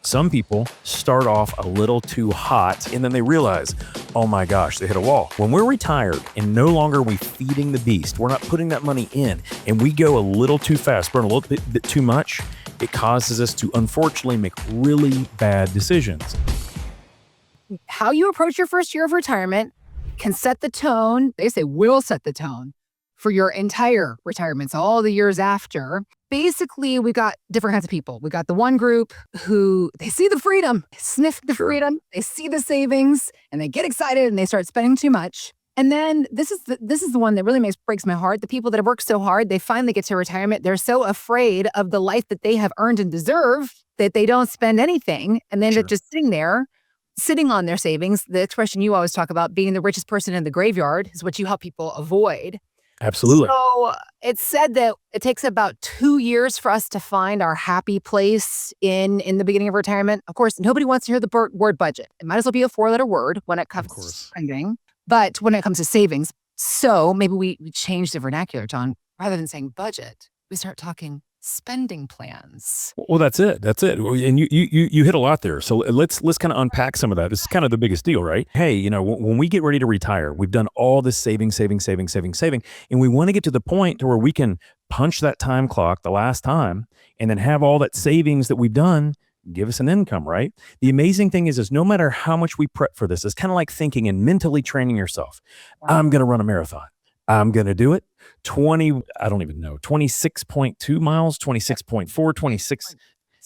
Some people start off a little too hot and then they realize, oh my gosh, they hit a wall. When we're retired and no longer are we feeding the beast, we're not putting that money in, and we go a little too fast, burn a little bit too much, it causes us to unfortunately make really bad decisions. How you approach your first year of retirement can set the tone. They say will set the tone for your entire retirement. So all the years after. Basically, we got different kinds of people. We got the one group who they see the freedom, sniff the freedom, they see the savings, and they get excited and they start spending too much. And then this is the one that really breaks my heart. The people that have worked so hard, they finally get to retirement. They're so afraid of the life that they have earned and deserve that they don't spend anything, and then they're just sitting there, sitting on their savings. The expression you always talk about, being the richest person in the graveyard, is what you help people avoid. Absolutely. So it's said that it takes about 2 years for us to find our happy place in the beginning of retirement. Of course, nobody wants to hear the word budget. It might as well be a 4-letter word when it comes to spending, but when it comes to savings. So maybe we change the vernacular, John. Rather than saying budget, we start talking spending plans. Well, that's it. And you hit a lot there. So let's kind of unpack some of that. This is kind of the biggest deal, right? Hey, when we get ready to retire, we've done all this saving, and we want to get to the point to where we can punch that time clock the last time and then have all that savings that we've done give us an income, right? The amazing thing is no matter how much we prep for this, it's kind of like thinking and mentally training yourself. Wow. I'm going to run a marathon. I'm going to do it. 26.2 miles, 26.4, 26.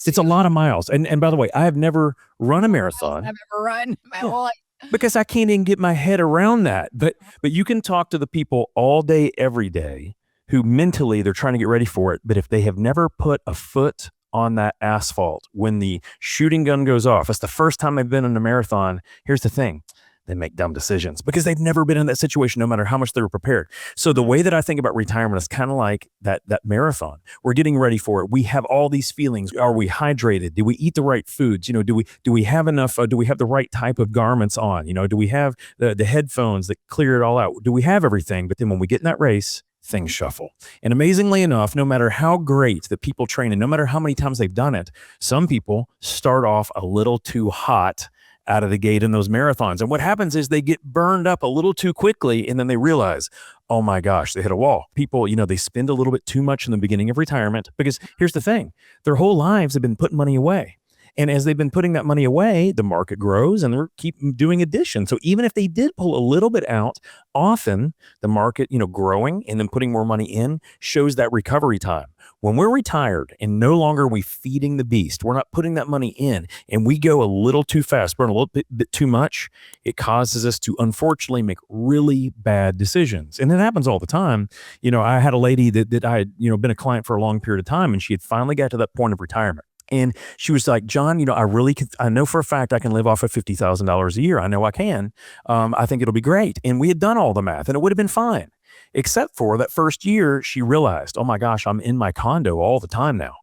It's a lot of miles. And by the way, I have never run a marathon. I've never run my whole life. Because I can't even get my head around that. But you can talk to the people all day, every day, who mentally they're trying to get ready for it. But if they have never put a foot on that asphalt, when the shooting gun goes off, it's the first time they've been in a marathon. Here's the thing. They make dumb decisions because they've never been in that situation, no matter how much they were prepared. So the way that I think about retirement is kind of like that marathon. We're getting ready for it. We have all these feelings. Are we hydrated? Do we eat the right foods? Do we have enough? Do we have the right type of garments on? Do we have the headphones that clear it all out? Do we have everything? But then when we get in that race, things shuffle. And amazingly enough, no matter how great the people train and no matter how many times they've done it, some people start off a little too hot out of the gate in those marathons. And what happens is they get burned up a little too quickly, and then they realize, oh my gosh, they hit a wall. People, they spend a little bit too much in the beginning of retirement because here's the thing, their whole lives have been putting money away. And as they've been putting that money away, the market grows and they keep doing additions. So even if they did pull a little bit out, often the market, growing and then putting more money in shows that recovery time. When we're retired and no longer are we feeding the beast, we're not putting that money in, and we go a little too fast, burn a little bit too much, it causes us to unfortunately make really bad decisions. And it happens all the time. I had a lady that I had, been a client for a long period of time, and she had finally got to that point of retirement. And she was like, John, I know for a fact I can live off of $50,000 a year. I know I can. I think it'll be great. And we had done all the math and it would have been fine. Except for that first year, she realized, oh my gosh, I'm in my condo all the time now.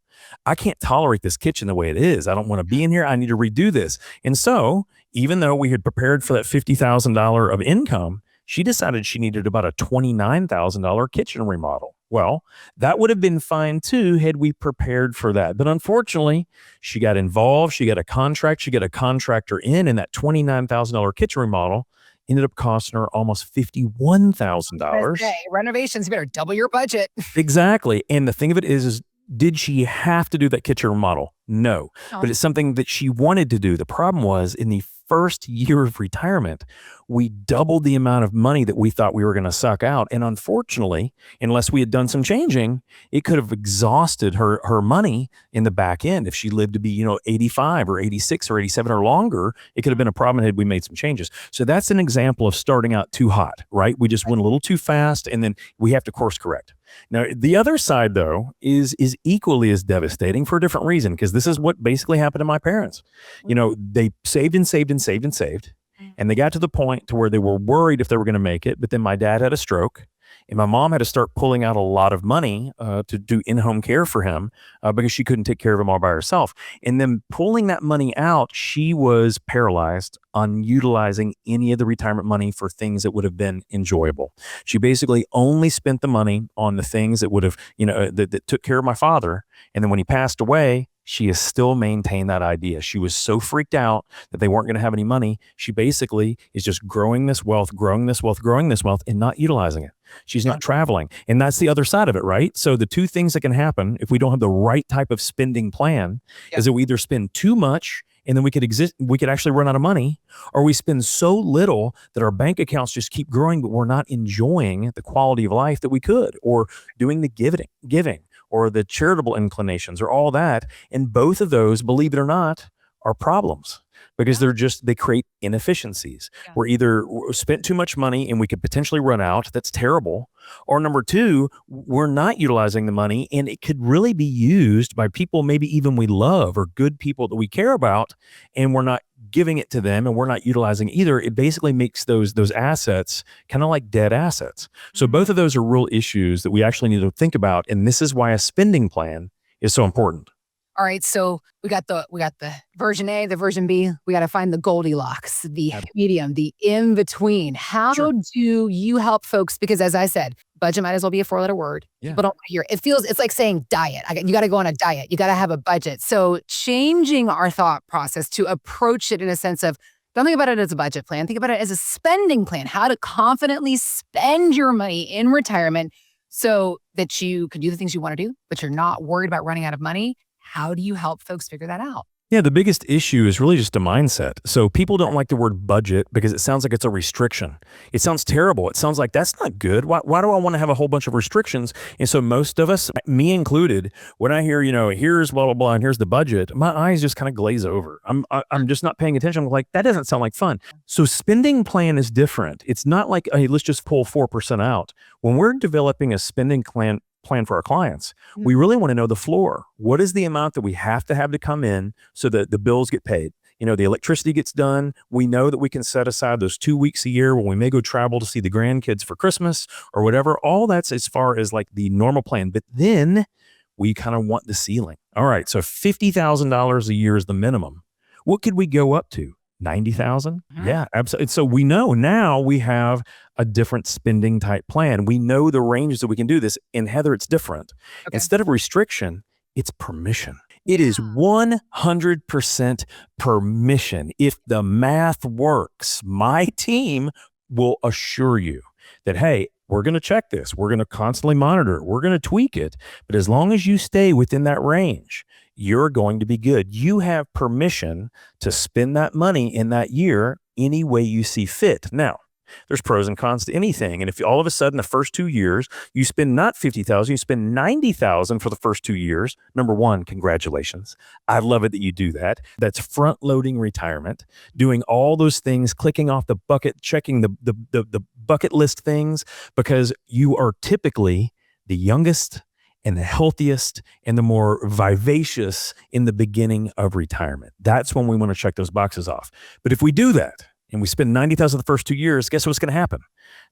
I can't tolerate this kitchen the way it is. I don't want to be in here. I need to redo this. And so even though we had prepared for that $50,000 of income, she decided she needed about a $29,000 kitchen remodel. Well, that would have been fine too had we prepared for that. But unfortunately, she got involved. She got a contract. She got a contractor in, and that $29,000 kitchen remodel ended up costing her almost $51,000. Renovations, you better double your budget. Exactly. And the thing of it is did she have to do that kitchen remodel? No. But it's something that she wanted to do. The problem was in the first year of retirement, we doubled the amount of money that we thought we were going to suck out. And unfortunately, unless we had done some changing, it could have exhausted her money in the back end. If she lived to be, 85 or 86 or 87 or longer, it could have been a problem had we made some changes. So that's an example of starting out too hot, right? We just went a little too fast, and then we have to course correct. Now, the other side, though, is equally as devastating for a different reason, because this is what basically happened to my parents. They saved and saved and saved and saved, and they got to the point to where they were worried if they were going to make it. But then my dad had a stroke, and my mom had to start pulling out a lot of money to do in-home care for him because she couldn't take care of him all by herself. And then pulling that money out, she was paralyzed on utilizing any of the retirement money for things that would have been enjoyable. She basically only spent the money on the things that would have, that took care of my father. And then when he passed away, she has still maintained that idea. She was so freaked out that they weren't going to have any money. She basically is just growing this wealth, growing this wealth, growing this wealth, and not utilizing it. She's not traveling. And that's the other side of it, right? So the two things that can happen if we don't have the right type of spending plan is that we either spend too much and then we could actually run out of money, or we spend so little that our bank accounts just keep growing, but we're not enjoying the quality of life that we could, or doing the giving, or the charitable inclinations, or all that. And both of those, believe it or not, are problems because they create inefficiencies. We're either spent too much money and we could potentially run out. That's terrible. Or number two, we're not utilizing the money and it could really be used by people maybe even we love or good people that we care about, and we're not giving it to them and we're not utilizing either. It basically makes those assets kind of like dead assets. So both of those are real issues that we actually need to think about. And this is why a spending plan is so important. All right, so we got the version A, the version B. We got to find the Goldilocks, the medium, the in between. How do you help folks? Because as I said, budget might as well be a 4-letter word. People don't hear it. It's like saying diet. You got to go on a diet. You got to have a budget. So changing our thought process to approach it in a sense of, don't think about it as a budget plan. Think about it as a spending plan. How to confidently spend your money in retirement so that you can do the things you want to do, but you're not worried about running out of money. How do you help folks figure that out? Yeah, the biggest issue is really just a mindset. So people don't like the word budget because it sounds like it's a restriction. It sounds terrible. It sounds like that's not good. Why do I want to have a whole bunch of restrictions? And so most of us, me included, when I hear, here's blah, blah, blah, and here's the budget, my eyes just kind of glaze over. I'm just not paying attention. I'm like, that doesn't sound like fun. So spending plan is different. It's not like, hey, let's just pull 4% out. When we're developing a spending plan for our clients, we really want to know the floor. What is the amount that we have to come in so that the bills get paid? The electricity gets done. We know that we can set aside those 2 weeks a year when we may go travel to see the grandkids for Christmas or whatever. All that's as far as like the normal plan. But then we kind of want the ceiling. All right, so $50,000 a year is the minimum. What could we go up to? 90,000? Yeah, absolutely. So we know now we have a different spending type plan. We know the ranges that we can do this. And Heather, it's different. Instead of restriction, it's permission. It is 100% permission. If the math works, my team will assure you that, hey, we're going to check this. We're going to constantly monitor it. We're going to tweak it. But as long as you stay within that range, you're going to be good. You have permission to spend that money in that year any way you see fit. Now, there's pros and cons to anything. And if all of a sudden the first 2 years, you spend not 50,000, you spend 90,000 for the first 2 years, number one, congratulations. I love it that you do that. That's front loading retirement, doing all those things, clicking off the bucket, checking the bucket list things, because you are typically the youngest and the healthiest and the more vivacious in the beginning of retirement. That's when we want to check those boxes off. But if we do that and we spend 90,000 the first 2 years, guess what's going to happen?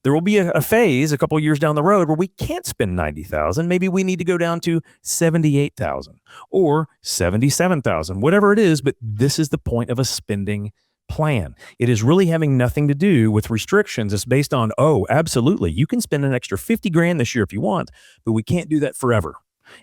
There will be a phase a couple of years down the road where we can't spend 90,000. Maybe we need to go down to 78,000 or 77,000, whatever it is. But this is the point of a spending plan. It is really having nothing to do with restrictions. It's based on, oh, absolutely, you can spend an extra 50 grand this year if you want, but we can't do that forever.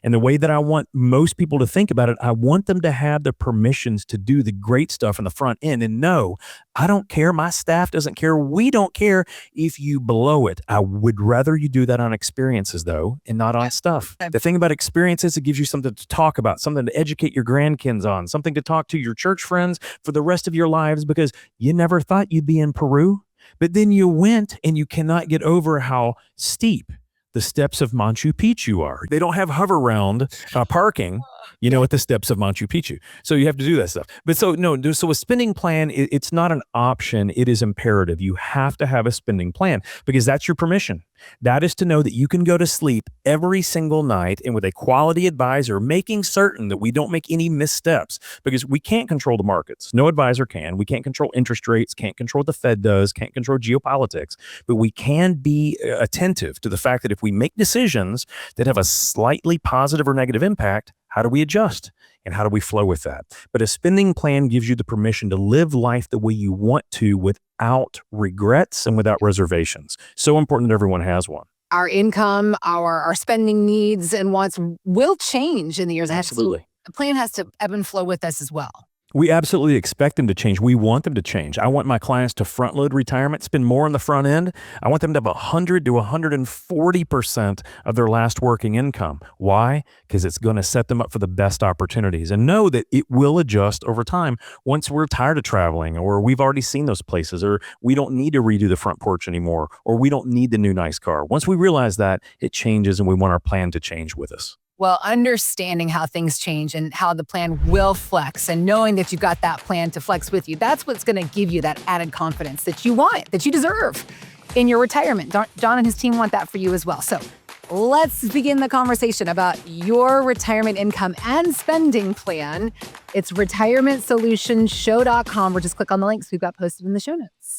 And the way that I want most people to think about it, I want them to have the permissions to do the great stuff in the front end. And no, I don't care. My staff doesn't care. We don't care if you blow it. I would rather you do that on experiences, though, and not on stuff. The thing about experiences, it gives you something to talk about, something to educate your grandkids on, something to talk to your church friends for the rest of your lives, because you never thought you'd be in Peru, but then you went and you cannot get over how steep the steps of Machu Picchu are. They don't have hover round parking, at the steps of Machu Picchu. So you have to do that stuff. But so a spending plan, it's not an option. It is imperative. You have to have a spending plan because that's your permission. That is to know that you can go to sleep every single night and with a quality advisor, making certain that we don't make any missteps, because we can't control the markets. No advisor can. We can't control interest rates, can't control what the Fed does, can't control geopolitics, but we can be attentive to the fact that if we make decisions that have a slightly positive or negative impact, how do we adjust and how do we flow with that? But a spending plan gives you the permission to live life the way you want to without regrets and without reservations. So important that everyone has one. Our income, our spending needs and wants will change in the years ahead. Absolutely. The plan has to ebb and flow with us as well. We absolutely expect them to change. We want them to change. I want my clients to front load retirement, spend more on the front end. I want them to have 100 to 140% of their last working income. Why? Because it's going to set them up for the best opportunities, and know that it will adjust over time once we're tired of traveling, or we've already seen those places, or we don't need to redo the front porch anymore, or we don't need the new nice car. Once we realize that, it changes, and we want our plan to change with us. Well, understanding how things change and how the plan will flex, and knowing that you've got that plan to flex with you, that's what's going to give you that added confidence that you want, that you deserve in your retirement. John and his team want that for you as well. So let's begin the conversation about your retirement income and spending plan. It's retirementsolutionshow.com, or just click on the links we've got posted in the show notes.